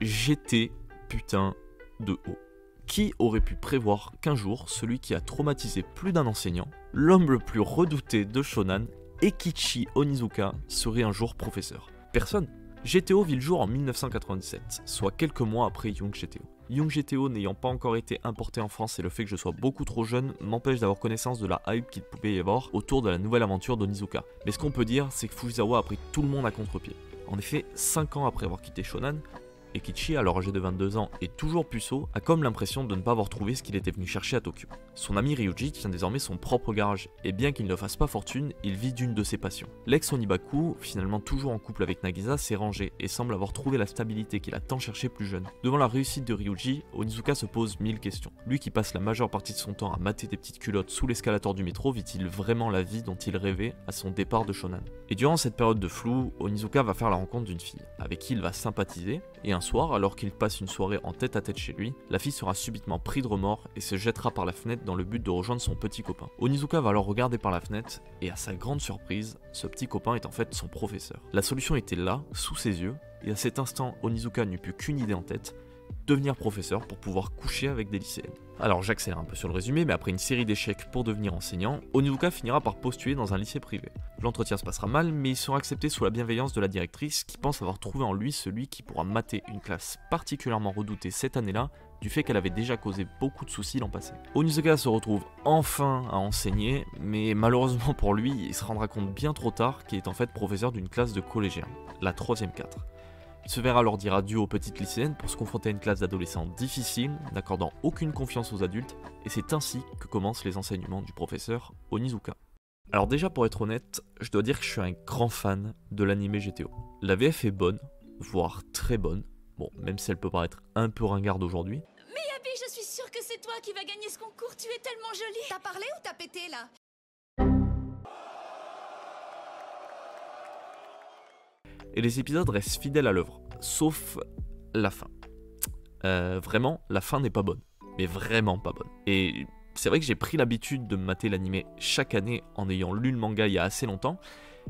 GT putain de O. Qui aurait pu prévoir qu'un jour, celui qui a traumatisé plus d'un enseignant, l'homme le plus redouté de Shonan, Eikichi Onizuka, serait un jour professeur? Personne. GTO vit le jour en 1997, soit quelques mois après Young GTO. Young GTO n'ayant pas encore été importé en France et le fait que je sois beaucoup trop jeune m'empêche d'avoir connaissance de la hype qu'il pouvait y avoir autour de la nouvelle aventure d'Onizuka. Mais ce qu'on peut dire, c'est que Fujisawa a pris tout le monde à contre-pied. En effet, 5 ans après avoir quitté Shonan, Eikichi, alors âgé de 22 ans et toujours puceau, a comme l'impression de ne pas avoir trouvé ce qu'il était venu chercher à Tokyo. Son ami Ryuji tient désormais son propre garage, et bien qu'il ne fasse pas fortune, il vit d'une de ses passions. L'ex-Onibaku, finalement toujours en couple avec Nagisa, s'est rangé et semble avoir trouvé la stabilité qu'il a tant cherché plus jeune. Devant la réussite de Ryuji, Onizuka se pose 1000 questions. Lui qui passe la majeure partie de son temps à mater des petites culottes sous l'escalator du métro, vit-il vraiment la vie dont il rêvait à son départ de Shonan? Et durant cette période de flou, Onizuka va faire la rencontre d'une fille, avec qui il va sympathiser, et un soir, alors qu'il passe une soirée en tête-à-tête chez lui, la fille sera subitement prise de remords et se jettera par la fenêtre dans le but de rejoindre son petit copain. Onizuka va alors regarder par la fenêtre, et à sa grande surprise, ce petit copain est en fait son professeur. La solution était là, sous ses yeux, et à cet instant, Onizuka n'eut plus qu'une idée en tête: devenir professeur pour pouvoir coucher avec des lycéennes. Alors j'accélère un peu sur le résumé, mais après une série d'échecs pour devenir enseignant, Onizuka finira par postuler dans un lycée privé. L'entretien se passera mal, mais il sera accepté sous la bienveillance de la directrice qui pense avoir trouvé en lui celui qui pourra mater une classe particulièrement redoutée cette année-là, du fait qu'elle avait déjà causé beaucoup de soucis l'an passé. Onizuka se retrouve enfin à enseigner, mais malheureusement pour lui, il se rendra compte bien trop tard qu'il est en fait professeur d'une classe de collégiens, la 3ème 4. Il se verra alors dire adieu aux petites lycéennes pour se confronter à une classe d'adolescents difficile, n'accordant aucune confiance aux adultes, et c'est ainsi que commencent les enseignements du professeur Onizuka. Alors déjà, pour être honnête, je dois dire que je suis un grand fan de l'anime GTO. La VF est bonne, voire très bonne, bon, même si elle peut paraître un peu ringarde aujourd'hui. Miyabi, je suis sûre que c'est toi qui vas gagner ce concours, tu es tellement jolie. T'as parlé ou t'as pété là? Et les épisodes restent fidèles à l'œuvre, sauf la fin. Vraiment, la fin n'est pas bonne, mais vraiment pas bonne. Et c'est vrai que j'ai pris l'habitude de mater l'anime chaque année en ayant lu le manga il y a assez longtemps,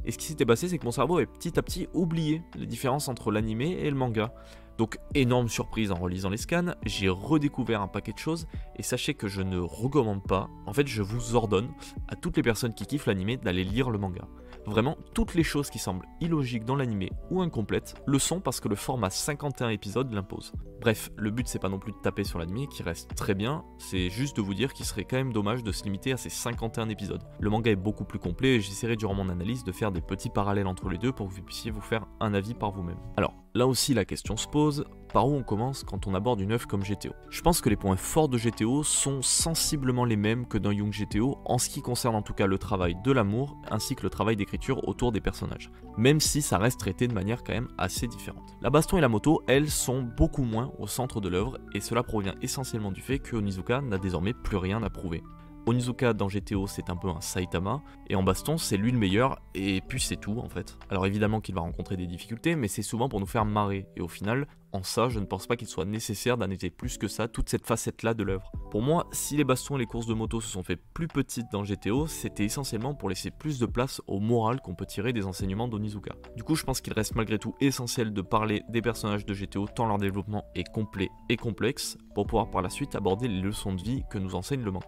et ce qui s'était passé, c'est que mon cerveau avait petit à petit oublié les différences entre l'anime et le manga. Donc énorme surprise en relisant les scans, j'ai redécouvert un paquet de choses, et sachez que je ne recommande pas, en fait je vous ordonne à toutes les personnes qui kiffent l'anime d'aller lire le manga. Vraiment, toutes les choses qui semblent illogiques dans l'anime ou incomplètes le sont parce que le format 51 épisodes l'impose. Bref, le but c'est pas non plus de taper sur l'anime qui reste très bien, c'est juste de vous dire qu'il serait quand même dommage de se limiter à ces 51 épisodes. Le manga est beaucoup plus complet et j'essaierai durant mon analyse de faire des petits parallèles entre les deux pour que vous puissiez vous faire un avis par vous-même. Alors, là aussi la question se pose, par où on commence quand on aborde une œuvre comme GTO? Je pense que les points forts de GTO sont sensiblement les mêmes que dans Young GTO, en ce qui concerne en tout cas le travail de l'amour, ainsi que le travail d'écriture autour des personnages, même si ça reste traité de manière quand même assez différente. La baston et la moto, elles, sont beaucoup moins au centre de l'œuvre, et cela provient essentiellement du fait que Onizuka n'a désormais plus rien à prouver. Onizuka dans GTO c'est un peu un Saitama, et en baston c'est lui le meilleur, et puis c'est tout en fait. Alors évidemment qu'il va rencontrer des difficultés, mais c'est souvent pour nous faire marrer, et au final, en ça je ne pense pas qu'il soit nécessaire d'analyser plus que ça toute cette facette là de l'œuvre. Pour moi, si les bastons et les courses de moto se sont fait plus petites dans GTO, c'était essentiellement pour laisser plus de place au moral qu'on peut tirer des enseignements d'Onizuka. Du coup je pense qu'il reste malgré tout essentiel de parler des personnages de GTO tant leur développement est complet et complexe, pour pouvoir par la suite aborder les leçons de vie que nous enseigne le manga.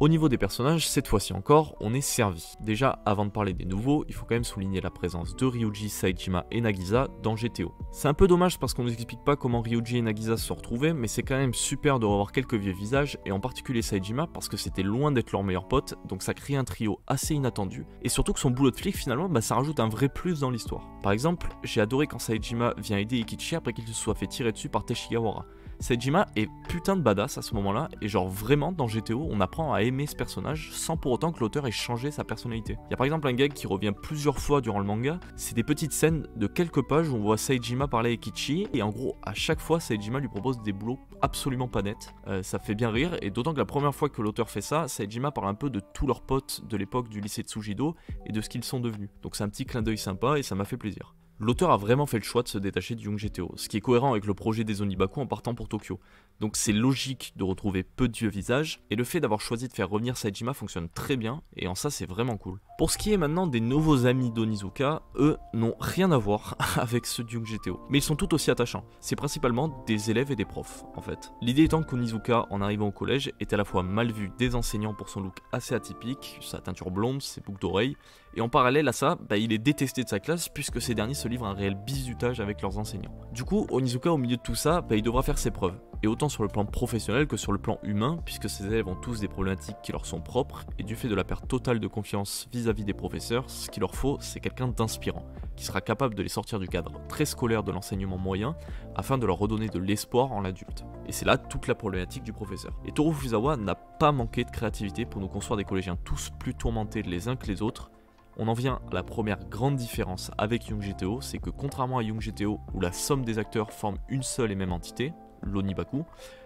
Au niveau des personnages, cette fois-ci encore, on est servi. Déjà, avant de parler des nouveaux, il faut quand même souligner la présence de Ryuji, Saejima et Nagisa dans GTO. C'est un peu dommage parce qu'on ne nous explique pas comment Ryuji et Nagisa se sont retrouvés, mais c'est quand même super de revoir quelques vieux visages, et en particulier Saejima parce que c'était loin d'être leur meilleur pote, donc ça crée un trio assez inattendu, et surtout que son boulot de flic finalement, ça rajoute un vrai plus dans l'histoire. Par exemple, j'ai adoré quand Saejima vient aider Eikichi après qu'il se soit fait tirer dessus par Teshigawara. Saejima est putain de badass à ce moment-là, et genre vraiment dans GTO on apprend à aimer ce personnage sans pour autant que l'auteur ait changé sa personnalité. Il y a par exemple un gag qui revient plusieurs fois durant le manga, c'est des petites scènes de quelques pages où on voit Saejima parler à Eikichi, et en gros à chaque fois Saejima lui propose des boulots absolument pas nets. Ça fait bien rire, et d'autant que la première fois que l'auteur fait ça, Saejima parle un peu de tous leurs potes de l'époque du lycée de Tsujido et de ce qu'ils sont devenus. Donc c'est un petit clin d'œil sympa et ça m'a fait plaisir. L'auteur a vraiment fait le choix de se détacher du Young GTO, ce qui est cohérent avec le projet des Onibaku en partant pour Tokyo. Donc c'est logique de retrouver peu de vieux visages, et le fait d'avoir choisi de faire revenir Saejima fonctionne très bien, et en ça c'est vraiment cool. Pour ce qui est maintenant des nouveaux amis d'Onizuka, eux n'ont rien à voir avec ceux du Young GTO, mais ils sont tout aussi attachants. C'est principalement des élèves et des profs en fait. L'idée étant qu'Onizuka, en arrivant au collège, est à la fois mal vu des enseignants pour son look assez atypique, sa teinture blonde, ses boucles d'oreilles, et en parallèle à ça, il est détesté de sa classe puisque ces derniers se livrent un réel bizutage avec leurs enseignants. Du coup, Onizuka au milieu de tout ça, il devra faire ses preuves, et autant sur le plan professionnel que sur le plan humain, puisque ses élèves ont tous des problématiques qui leur sont propres, et du fait de la perte totale de confiance vis-à-vis des professeurs, ce qu'il leur faut, c'est quelqu'un d'inspirant, qui sera capable de les sortir du cadre très scolaire de l'enseignement moyen, afin de leur redonner de l'espoir en l'adulte. Et c'est là toute la problématique du professeur. Et Toru Furusawa n'a pas manqué de créativité pour nous construire des collégiens tous plus tourmentés les uns que les autres. On en vient à la première grande différence avec Young GTO, c'est que contrairement à Young GTO où la somme des acteurs forme une seule et même entité, l'Onibaku,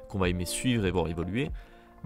qu'on va aimer suivre et voir évoluer,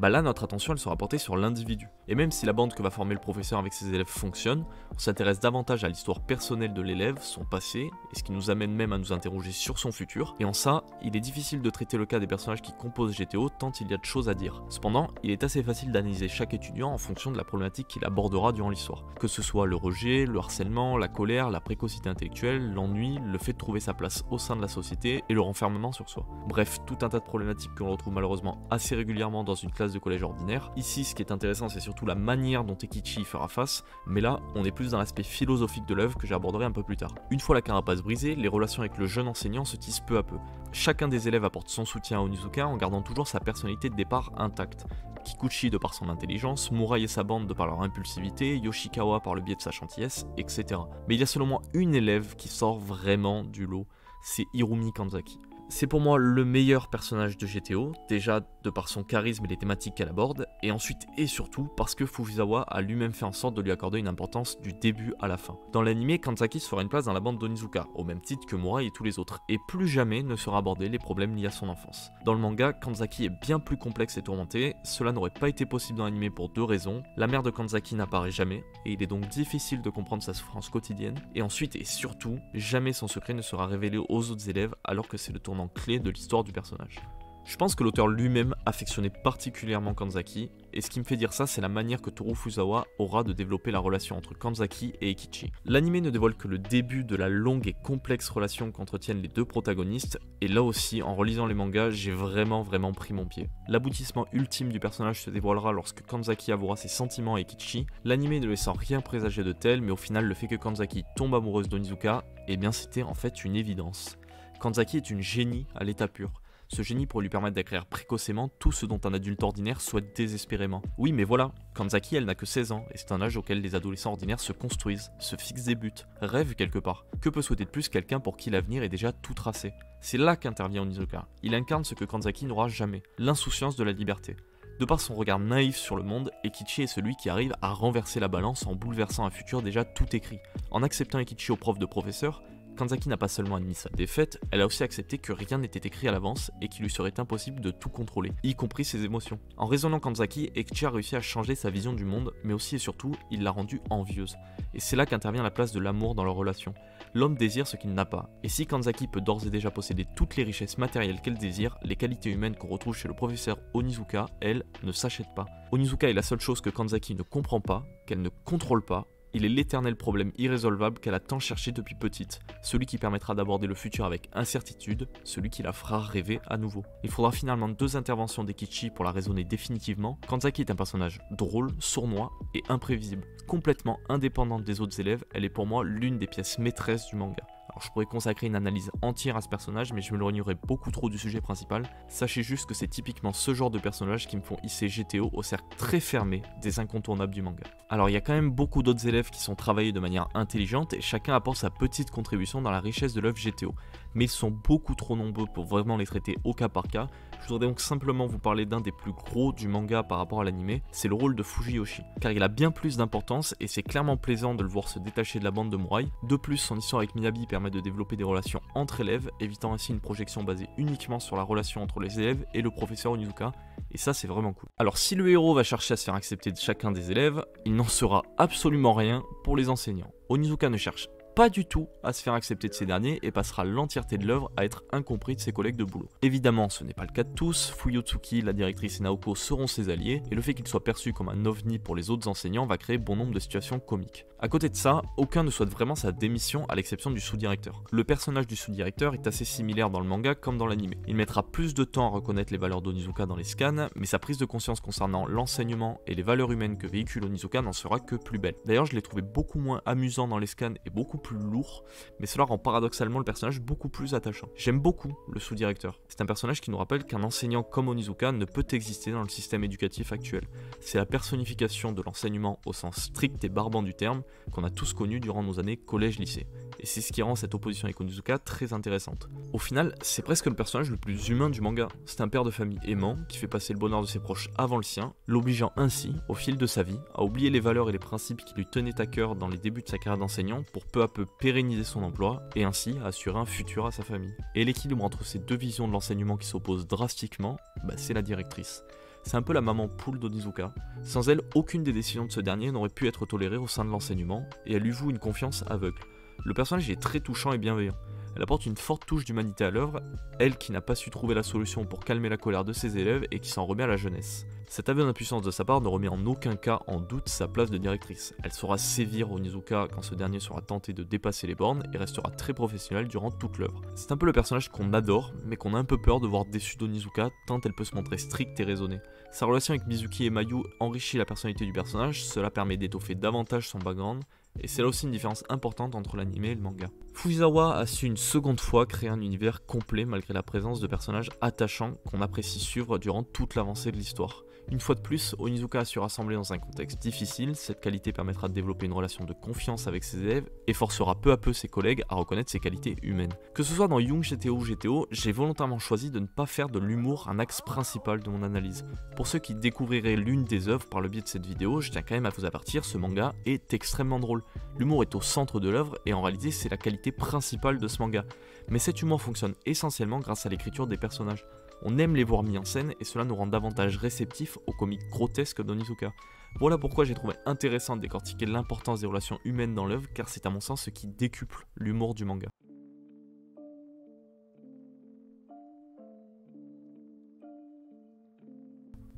là notre attention elle sera portée sur l'individu. Et même si la bande que va former le professeur avec ses élèves fonctionne, on s'intéresse davantage à l'histoire personnelle de l'élève, son passé, et ce qui nous amène même à nous interroger sur son futur. Et en ça, il est difficile de traiter le cas des personnages qui composent GTO tant il y a de choses à dire. Cependant, il est assez facile d'analyser chaque étudiant en fonction de la problématique qu'il abordera durant l'histoire. Que ce soit le rejet, le harcèlement, la colère, la précocité intellectuelle, l'ennui, le fait de trouver sa place au sein de la société et le renfermement sur soi. Bref, tout un tas de problématiques que l'on retrouve malheureusement assez régulièrement dans une classe de collège ordinaire. Ici, ce qui est intéressant, c'est surtout la manière dont Ekichi y fera face, mais là, on est plus dans l'aspect philosophique de l'œuvre que j'aborderai un peu plus tard. Une fois la carapace brisée, les relations avec le jeune enseignant se tissent peu à peu. Chacun des élèves apporte son soutien à Onizuka en gardant toujours sa personnalité de départ intacte. Kikuchi de par son intelligence, Murai et sa bande de par leur impulsivité, Yoshikawa par le biais de sa gentillesse, etc. Mais il y a seulement une élève qui sort vraiment du lot, c'est Hirumi Kanzaki. C'est pour moi le meilleur personnage de GTO, déjà de par son charisme et les thématiques qu'elle aborde, et ensuite et surtout parce que Furusawa a lui-même fait en sorte de lui accorder une importance du début à la fin. Dans l'anime, Kanzaki se fera une place dans la bande d'Onizuka, au même titre que Murai et tous les autres, et plus jamais ne sera abordé les problèmes liés à son enfance. Dans le manga, Kanzaki est bien plus complexe et tourmenté, cela n'aurait pas été possible dans l'anime pour deux raisons. La mère de Kanzaki n'apparaît jamais, et il est donc difficile de comprendre sa souffrance quotidienne, et ensuite et surtout, jamais son secret ne sera révélé aux autres élèves alors que c'est le tournant clé de l'histoire du personnage. Je pense que l'auteur lui-même affectionnait particulièrement Kanzaki, et ce qui me fait dire ça, c'est la manière que Toru Furusawa aura de développer la relation entre Kanzaki et Ekichi. L'anime ne dévoile que le début de la longue et complexe relation qu'entretiennent les deux protagonistes, et là aussi, en relisant les mangas, j'ai vraiment pris mon pied. L'aboutissement ultime du personnage se dévoilera lorsque Kanzaki avouera ses sentiments à Ekichi, l'anime ne laissant rien présager de tel, mais au final, le fait que Kanzaki tombe amoureuse d'Onizuka, c'était en fait une évidence. Kanzaki est une génie à l'état pur. Ce génie pourrait lui permettre d'acquérir précocement tout ce dont un adulte ordinaire souhaite désespérément. Oui, mais voilà, Kanzaki elle n'a que 16 ans, et c'est un âge auquel les adolescents ordinaires se construisent, se fixent des buts, rêvent quelque part. Que peut souhaiter de plus quelqu'un pour qui l'avenir est déjà tout tracé? C'est là qu'intervient Onizuka. Il incarne ce que Kanzaki n'aura jamais, l'insouciance de la liberté. De par son regard naïf sur le monde, Ekichi est celui qui arrive à renverser la balance en bouleversant un futur déjà tout écrit. En acceptant Ekichi au prof de professeur, Kanzaki n'a pas seulement admis sa défaite, elle a aussi accepté que rien n'était écrit à l'avance et qu'il lui serait impossible de tout contrôler, y compris ses émotions. En raisonnant Kanzaki, Ekichi a réussi à changer sa vision du monde, mais aussi et surtout, il l'a rendue envieuse. Et c'est là qu'intervient la place de l'amour dans leur relation. L'homme désire ce qu'il n'a pas, et si Kanzaki peut d'ores et déjà posséder toutes les richesses matérielles qu'elle désire, les qualités humaines qu'on retrouve chez le professeur Onizuka, elles, ne s'achètent pas. Onizuka est la seule chose que Kanzaki ne comprend pas, qu'elle ne contrôle pas. Il est l'éternel problème irrésolvable qu'elle a tant cherché depuis petite, celui qui permettra d'aborder le futur avec incertitude, celui qui la fera rêver à nouveau. Il faudra finalement 2 interventions d'Ekichi pour la raisonner définitivement. Kanzaki est un personnage drôle, sournois et imprévisible. Complètement indépendante des autres élèves, elle est pour moi l'une des pièces maîtresses du manga. Alors je pourrais consacrer une analyse entière à ce personnage, mais je m'éloignerai beaucoup trop du sujet principal. Sachez juste que c'est typiquement ce genre de personnage qui me font hisser GTO au cercle très fermé des incontournables du manga. Alors il y a quand même beaucoup d'autres élèves qui sont travaillés de manière intelligente et chacun apporte sa petite contribution dans la richesse de l'œuvre GTO. Mais ils sont beaucoup trop nombreux pour vraiment les traiter au cas par cas. Je voudrais donc simplement vous parler d'un des plus gros du manga par rapport à l'anime, c'est le rôle de Fujiyoshi. Car il a bien plus d'importance et c'est clairement plaisant de le voir se détacher de la bande de Murai. De plus, son histoire avec Miyabi permet de développer des relations entre élèves, évitant ainsi une projection basée uniquement sur la relation entre les élèves et le professeur Onizuka, et ça c'est vraiment cool. Alors si le héros va chercher à se faire accepter de chacun des élèves, il n'en sera absolument rien pour les enseignants. Onizuka ne cherche pas du tout à se faire accepter de ces derniers et passera l'entièreté de l'œuvre à être incompris de ses collègues de boulot. Évidemment, ce n'est pas le cas de tous, Fuyotsuki, la directrice et Naoko seront ses alliés, et le fait qu'il soit perçu comme un ovni pour les autres enseignants va créer bon nombre de situations comiques. A côté de ça, aucun ne souhaite vraiment sa démission à l'exception du sous-directeur. Le personnage du sous-directeur est assez similaire dans le manga comme dans l'anime. Il mettra plus de temps à reconnaître les valeurs d'Onizuka dans les scans, mais sa prise de conscience concernant l'enseignement et les valeurs humaines que véhicule Onizuka n'en sera que plus belle. D'ailleurs, je l'ai trouvé beaucoup moins amusant dans les scans et beaucoup plus lourd, mais cela rend paradoxalement le personnage beaucoup plus attachant. J'aime beaucoup le sous-directeur. C'est un personnage qui nous rappelle qu'un enseignant comme Onizuka ne peut exister dans le système éducatif actuel. C'est la personnification de l'enseignement au sens strict et barbant du terme qu'on a tous connu durant nos années collège-lycée. Et c'est ce qui rend cette opposition avec Onizuka très intéressante. Au final, c'est presque le personnage le plus humain du manga. C'est un père de famille aimant qui fait passer le bonheur de ses proches avant le sien, l'obligeant ainsi, au fil de sa vie, à oublier les valeurs et les principes qui lui tenaient à cœur dans les débuts de sa carrière d'enseignant pour peu à peu pérenniser son emploi et ainsi assurer un futur à sa famille. Et l'équilibre entre ces deux visions de l'enseignement qui s'opposent drastiquement, c'est la directrice. C'est un peu la maman poule d'Onizuka. Sans elle, aucune des décisions de ce dernier n'aurait pu être tolérée au sein de l'enseignement, et elle lui voue une confiance aveugle. Le personnage est très touchant et bienveillant. Elle apporte une forte touche d'humanité à l'œuvre, elle qui n'a pas su trouver la solution pour calmer la colère de ses élèves et qui s'en remet à la jeunesse. Cet aveu d'impuissance de sa part ne remet en aucun cas en doute sa place de directrice. Elle saura sévir Onizuka quand ce dernier sera tenté de dépasser les bornes et restera très professionnelle durant toute l'œuvre. C'est un peu le personnage qu'on adore, mais qu'on a un peu peur de voir déçu d'Onizuka tant elle peut se montrer stricte et raisonnée. Sa relation avec Mizuki et Mayu enrichit la personnalité du personnage, cela permet d'étoffer davantage son background, et c'est là aussi une différence importante entre l'anime et le manga. Fujisawa a su une seconde fois créer un univers complet malgré la présence de personnages attachants qu'on apprécie suivre durant toute l'avancée de l'histoire. Une fois de plus, Onizuka a su rassembler dans un contexte difficile, cette qualité permettra de développer une relation de confiance avec ses élèves et forcera peu à peu ses collègues à reconnaître ses qualités humaines. Que ce soit dans Young GTO ou GTO, j'ai volontairement choisi de ne pas faire de l'humour un axe principal de mon analyse. Pour ceux qui découvriraient l'une des œuvres par le biais de cette vidéo, je tiens quand même à vous avertir, ce manga est extrêmement drôle. L'humour est au centre de l'œuvre et en réalité c'est la qualité principale de ce manga. Mais cet humour fonctionne essentiellement grâce à l'écriture des personnages. On aime les voir mis en scène et cela nous rend davantage réceptifs aux comiques grotesques d'Onizuka. Voilà pourquoi j'ai trouvé intéressant de décortiquer l'importance des relations humaines dans l'œuvre car c'est à mon sens ce qui décuple l'humour du manga.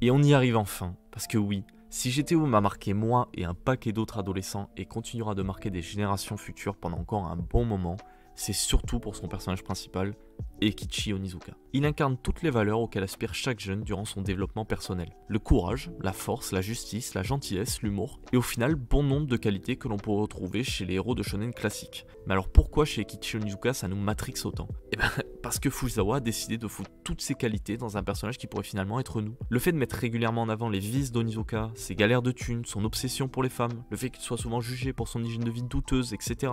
Et on y arrive enfin, parce que oui, si GTO m'a marqué moi et un paquet d'autres adolescents et continuera de marquer des générations futures pendant encore un bon moment, c'est surtout pour son personnage principal, Eikichi Onizuka. Il incarne toutes les valeurs auxquelles aspire chaque jeune durant son développement personnel. Le courage, la force, la justice, la gentillesse, l'humour, et au final bon nombre de qualités que l'on peut retrouver chez les héros de shonen classiques. Mais alors pourquoi chez Eikichi Onizuka ça nous matrixe autant ? Parce que Fujisawa a décidé de foutre toutes ces qualités dans un personnage qui pourrait finalement être nous. Le fait de mettre régulièrement en avant les vices d'Onizuka, ses galères de thunes, son obsession pour les femmes, le fait qu'il soit souvent jugé pour son hygiène de vie douteuse, etc.,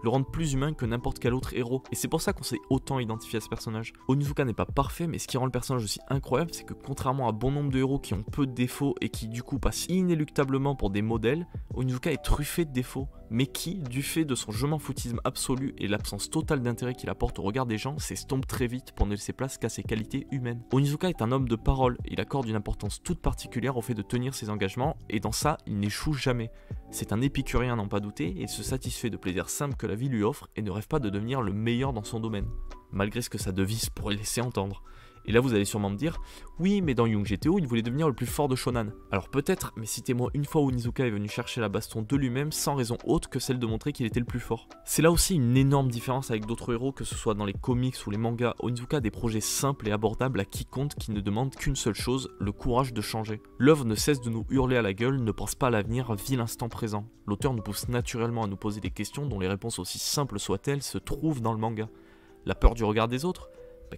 le rendre plus humain que n'importe quel autre héros. Et c'est pour ça qu'on s'est autant identifié à ce personnage. Onizuka n'est pas parfait, mais ce qui rend le personnage aussi incroyable, c'est que contrairement à bon nombre de héros qui ont peu de défauts et qui du coup passent inéluctablement pour des modèles, Onizuka est truffé de défauts, mais qui, du fait de son je m'en foutisme absolu et l'absence totale d'intérêt qu'il apporte au regard des gens, s'estompe très vite pour ne laisser place qu'à ses qualités humaines. Onizuka est un homme de parole, il accorde une importance toute particulière au fait de tenir ses engagements, et dans ça, il n'échoue jamais. C'est un épicurien à n'en pas douter, et se satisfait de plaisirs simples que la vie lui offre, et ne rêve pas de devenir le meilleur dans son domaine, malgré ce que sa devise pourrait laisser entendre. Et là vous allez sûrement me dire, oui mais dans Young GTO il voulait devenir le plus fort de Shonan. Alors peut-être, mais citez-moi une fois où Onizuka est venu chercher la baston de lui-même sans raison autre que celle de montrer qu'il était le plus fort. C'est là aussi une énorme différence avec d'autres héros, que ce soit dans les comics ou les mangas. Onizuka a des projets simples et abordables à quiconque qui ne demande qu'une seule chose, le courage de changer. L'œuvre ne cesse de nous hurler à la gueule, ne pense pas à l'avenir, vit l'instant présent. L'auteur nous pousse naturellement à nous poser des questions dont les réponses aussi simples soient-elles se trouvent dans le manga. La peur du regard des autres ?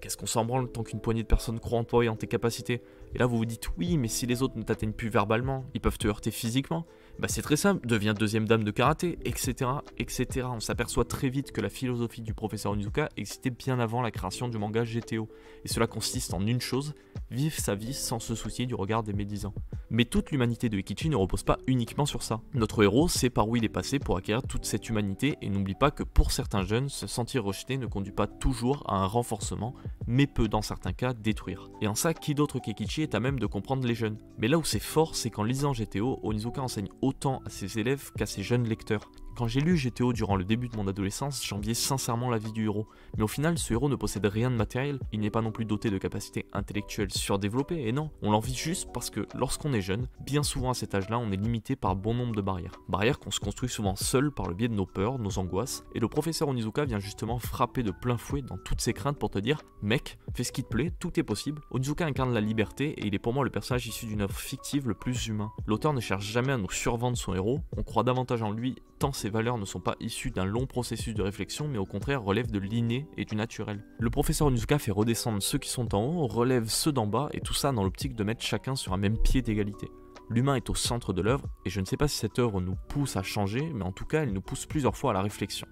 Qu'est-ce qu'on s'en branle tant qu'une poignée de personnes croient en toi et en tes capacités? Et là vous vous dites oui, mais si les autres ne t'atteignent plus verbalement, ils peuvent te heurter physiquement. C'est très simple, deviens deuxième dame de karaté, etc. etc. On s'aperçoit très vite que la philosophie du professeur Onizuka existait bien avant la création du manga GTO. Et cela consiste en une chose, vivre sa vie sans se soucier du regard des médisants. Mais toute l'humanité de Eikichi ne repose pas uniquement sur ça. Notre héros sait par où il est passé pour acquérir toute cette humanité et n'oublie pas que pour certains jeunes, se sentir rejeté ne conduit pas toujours à un renforcement, mais peut dans certains cas détruire. Et en ça, qui d'autre qu'Eikichi est à même de comprendre les jeunes. Mais là où c'est fort, c'est qu'en lisant GTO, Onizuka enseigne autant à ses élèves qu'à ses jeunes lecteurs. Quand j'ai lu GTO durant le début de mon adolescence, j'enviais sincèrement la vie du héros. Mais au final, ce héros ne possède rien de matériel, il n'est pas non plus doté de capacités intellectuelles surdéveloppées, et non, on l'envie juste parce que lorsqu'on est jeune, bien souvent à cet âge-là, on est limité par bon nombre de barrières. Barrières qu'on se construit souvent seul par le biais de nos peurs, nos angoisses, et le professeur Onizuka vient justement frapper de plein fouet dans toutes ses craintes pour te dire « Mec, fais ce qui te plaît, tout est possible ». Onizuka incarne la liberté, et il est pour moi le personnage issu d'une œuvre fictive le plus humain. L'auteur ne cherche jamais à nous survendre son héros, on croit davantage en lui tant ses valeurs ne sont pas issues d'un long processus de réflexion mais au contraire relèvent de l'inné et du naturel. Le professeur Onizuka fait redescendre ceux qui sont en haut, relève ceux d'en bas et tout ça dans l'optique de mettre chacun sur un même pied d'égalité. L'humain est au centre de l'œuvre et je ne sais pas si cette œuvre nous pousse à changer mais en tout cas elle nous pousse plusieurs fois à la réflexion.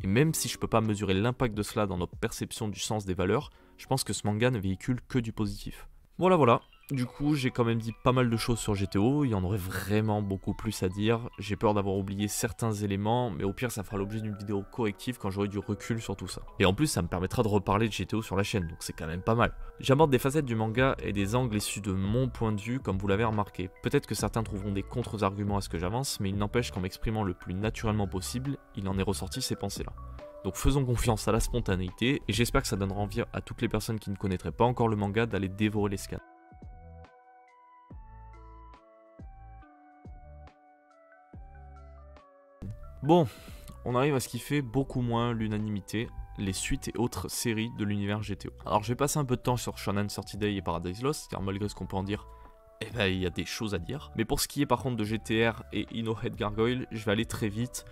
Et même si je peux pas mesurer l'impact de cela dans notre perception du sens des valeurs, je pense que ce manga ne véhicule que du positif. Voilà. Du coup, j'ai quand même dit pas mal de choses sur GTO, il y en aurait vraiment beaucoup plus à dire. J'ai peur d'avoir oublié certains éléments, mais au pire, ça fera l'objet d'une vidéo corrective quand j'aurai du recul sur tout ça. Et en plus, ça me permettra de reparler de GTO sur la chaîne, donc c'est quand même pas mal. J'aborde des facettes du manga et des angles issus de mon point de vue, comme vous l'avez remarqué. Peut-être que certains trouveront des contre-arguments à ce que j'avance, mais il n'empêche qu'en m'exprimant le plus naturellement possible, il en est ressorti ces pensées-là. Donc faisons confiance à la spontanéité, et j'espère que ça donnera envie à toutes les personnes qui ne connaîtraient pas encore le manga d'aller dévorer les scans. Bon, on arrive à ce qui fait beaucoup moins l'unanimité, les suites et autres séries de l'univers GTO. Alors je vais passer un peu de temps sur Shonen 30 Day et Paradise Lost, car malgré ce qu'on peut en dire, il y a des choses à dire. Mais pour ce qui est par contre de GTR et Inohead Gargoyle, je vais aller très vite.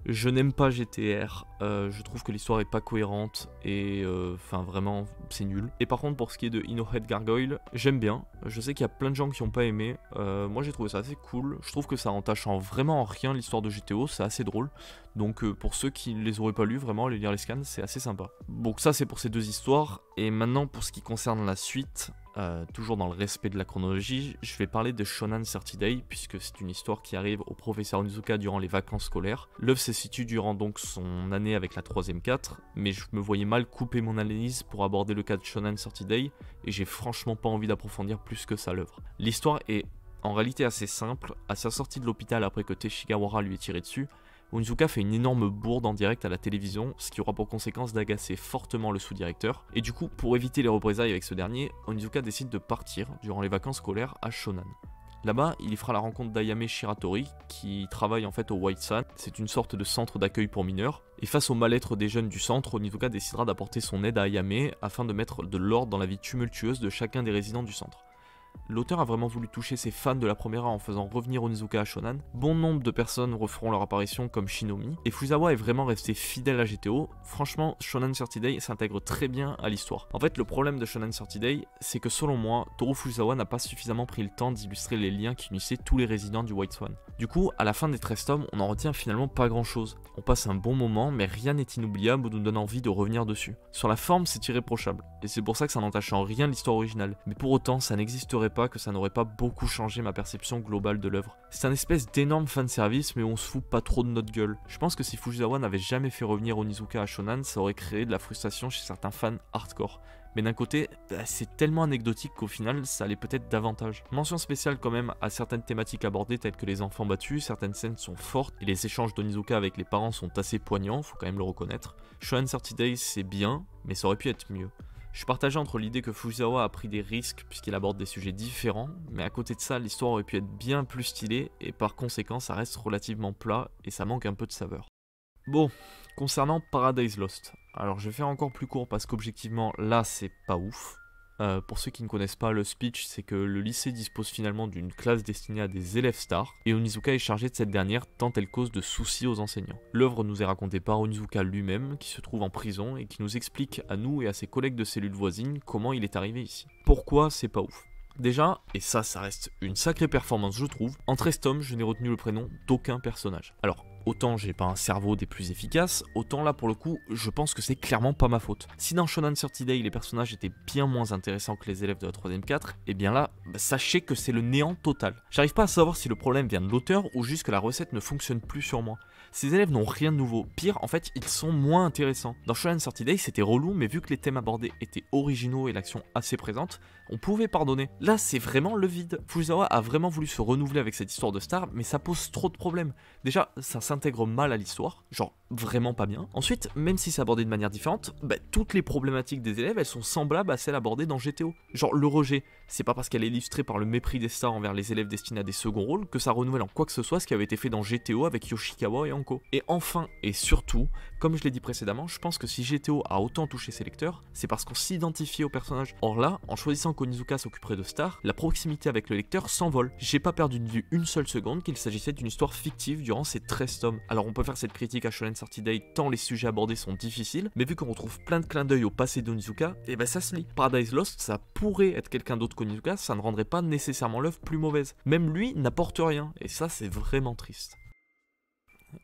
Je n'aime pas GTR, je trouve que l'histoire est pas cohérente et vraiment c'est nul. Et par contre pour ce qui est de Inohead Gargoyle, j'aime bien, je sais qu'il y a plein de gens qui n'ont pas aimé, moi j'ai trouvé ça assez cool, je trouve que ça entache vraiment en rien l'histoire de GTO, c'est assez drôle. Donc pour ceux qui ne les auraient pas lus, vraiment aller lire les scans, c'est assez sympa. Donc ça c'est pour ces deux histoires, et maintenant pour ce qui concerne la suite, toujours dans le respect de la chronologie, je vais parler de Shonen 30 Day, puisque c'est une histoire qui arrive au professeur Onizuka durant les vacances scolaires. L'œuvre se situe durant donc son année avec la 3ème 4, mais je me voyais mal couper mon analyse pour aborder le cas de Shonen 30 Day, et j'ai franchement pas envie d'approfondir plus que ça l'œuvre. L'histoire est en réalité assez simple. À sa sortie de l'hôpital après que Teshigawara lui ait tiré dessus, Onizuka fait une énorme bourde en direct à la télévision, ce qui aura pour conséquence d'agacer fortement le sous-directeur. Et du coup, pour éviter les représailles avec ce dernier, Onizuka décide de partir durant les vacances scolaires à Shonan. Là-bas, il y fera la rencontre d'Ayame Shiratori, qui travaille en fait au White Sun. C'est une sorte de centre d'accueil pour mineurs. Et face au mal-être des jeunes du centre, Onizuka décidera d'apporter son aide à Ayame afin de mettre de l'ordre dans la vie tumultueuse de chacun des résidents du centre. L'auteur a vraiment voulu toucher ses fans de la première heure en faisant revenir Onizuka à Shonan. Bon nombre de personnes referont leur apparition comme Shinomi, et Fujisawa est vraiment resté fidèle à GTO. Franchement, Shonen 30 Day s'intègre très bien à l'histoire. En fait, le problème de Shonen 30 Day, c'est que selon moi, Toru Fujisawa n'a pas suffisamment pris le temps d'illustrer les liens qui unissaient tous les résidents du White Swan. Du coup, à la fin des 13 tomes, on en retient finalement pas grand chose. On passe un bon moment, mais rien n'est inoubliable ou nous donne envie de revenir dessus. Sur la forme, c'est irréprochable, et c'est pour ça que ça n'entache en rien l'histoire originale. Mais pour autant, ça n'existerait pas que ça n'aurait pas beaucoup changé ma perception globale de l'œuvre. C'est un espèce d'énorme fanservice, mais on se fout pas trop de notre gueule. Je pense que si Fujisawa n'avait jamais fait revenir Onizuka à Shonan, ça aurait créé de la frustration chez certains fans hardcore. Mais d'un côté, c'est tellement anecdotique qu'au final, ça allait peut-être davantage. Mention spéciale quand même à certaines thématiques abordées telles que les enfants battus, certaines scènes sont fortes et les échanges d'Onizuka avec les parents sont assez poignants, faut quand même le reconnaître. Shonen 30 Days c'est bien, mais ça aurait pu être mieux. Je suis partagé entre l'idée que Fujisawa a pris des risques puisqu'il aborde des sujets différents, mais à côté de ça, l'histoire aurait pu être bien plus stylée et par conséquent, ça reste relativement plat et ça manque un peu de saveur. Bon, concernant Paradise Lost, alors je vais faire encore plus court parce qu'objectivement, là, c'est pas ouf. Pour ceux qui ne connaissent pas le speech, c'est que le lycée dispose finalement d'une classe destinée à des élèves stars, et Onizuka est chargé de cette dernière tant elle cause de soucis aux enseignants. L'œuvre nous est racontée par Onizuka lui-même, qui se trouve en prison et qui nous explique à nous et à ses collègues de cellules voisines comment il est arrivé ici. Pourquoi c'est pas ouf ? Déjà, et ça reste une sacrée performance je trouve, en 13 tomes je n'ai retenu le prénom d'aucun personnage. Alors, autant j'ai pas un cerveau des plus efficaces, autant là pour le coup, je pense que c'est clairement pas ma faute. Si dans Shonen 30 Day les personnages étaient bien moins intéressants que les élèves de la 3ème 4, et bien là, sachez que c'est le néant total. J'arrive pas à savoir si le problème vient de l'auteur ou juste que la recette ne fonctionne plus sur moi. Ces élèves n'ont rien de nouveau, pire en fait ils sont moins intéressants. Dans Shonen 30 Day c'était relou, mais vu que les thèmes abordés étaient originaux et l'action assez présente, on pouvait pardonner. Là c'est vraiment le vide. Fujisawa a vraiment voulu se renouveler avec cette histoire de star, mais ça pose trop de problèmes. Déjà ça s'intègre s'intègre mal à l'histoire, genre vraiment pas bien. Ensuite, même si c'est abordé de manière différente, toutes les problématiques des élèves, elles sont semblables à celles abordées dans GTO. Genre le rejet, c'est pas parce qu'elle est illustrée par le mépris des stars envers les élèves destinés à des seconds rôles que ça renouvelle en quoi que ce soit ce qui avait été fait dans GTO avec Yoshikawa et Anko. Et enfin, et surtout, comme je l'ai dit précédemment, je pense que si GTO a autant touché ses lecteurs, c'est parce qu'on s'identifiait au personnage. Or là, en choisissant qu'Onizuka s'occuperait de Star, la proximité avec le lecteur s'envole. J'ai pas perdu de vue une seule seconde qu'il s'agissait d'une histoire fictive durant ces 13 tomes. Alors on peut faire cette critique à Shonen Saturday tant les sujets abordés sont difficiles, mais vu qu'on retrouve plein de clins d'œil au passé d'Onizuka, et ça se lit. Paradise Lost, ça pourrait être quelqu'un d'autre qu'Onizuka, ça ne rendrait pas nécessairement l'œuvre plus mauvaise. Même lui n'apporte rien, et ça c'est vraiment triste.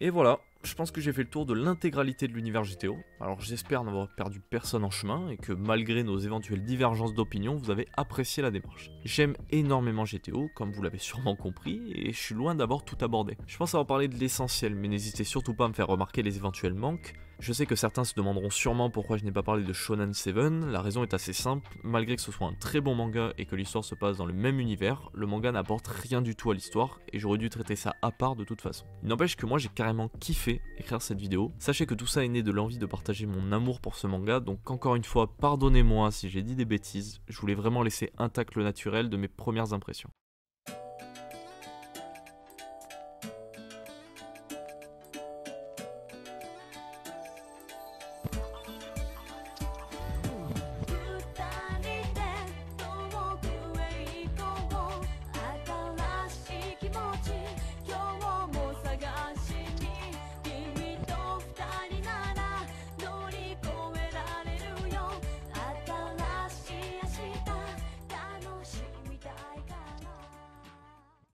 Et voilà, je pense que j'ai fait le tour de l'intégralité de l'univers GTO. Alors j'espère n'avoir perdu personne en chemin et que malgré nos éventuelles divergences d'opinion, vous avez apprécié la démarche. J'aime énormément GTO, comme vous l'avez sûrement compris, et je suis loin d'avoir tout abordé. Je pense avoir parlé de l'essentiel, mais n'hésitez surtout pas à me faire remarquer les éventuels manques. Je sais que certains se demanderont sûrement pourquoi je n'ai pas parlé de Shonen 7, la raison est assez simple, malgré que ce soit un très bon manga et que l'histoire se passe dans le même univers, le manga n'apporte rien du tout à l'histoire et j'aurais dû traiter ça à part de toute façon. Il n'empêche que moi j'ai carrément kiffé écrire cette vidéo, sachez que tout ça est né de l'envie de partager mon amour pour ce manga, donc encore une fois pardonnez-moi si j'ai dit des bêtises, je voulais vraiment laisser intact le naturel de mes premières impressions.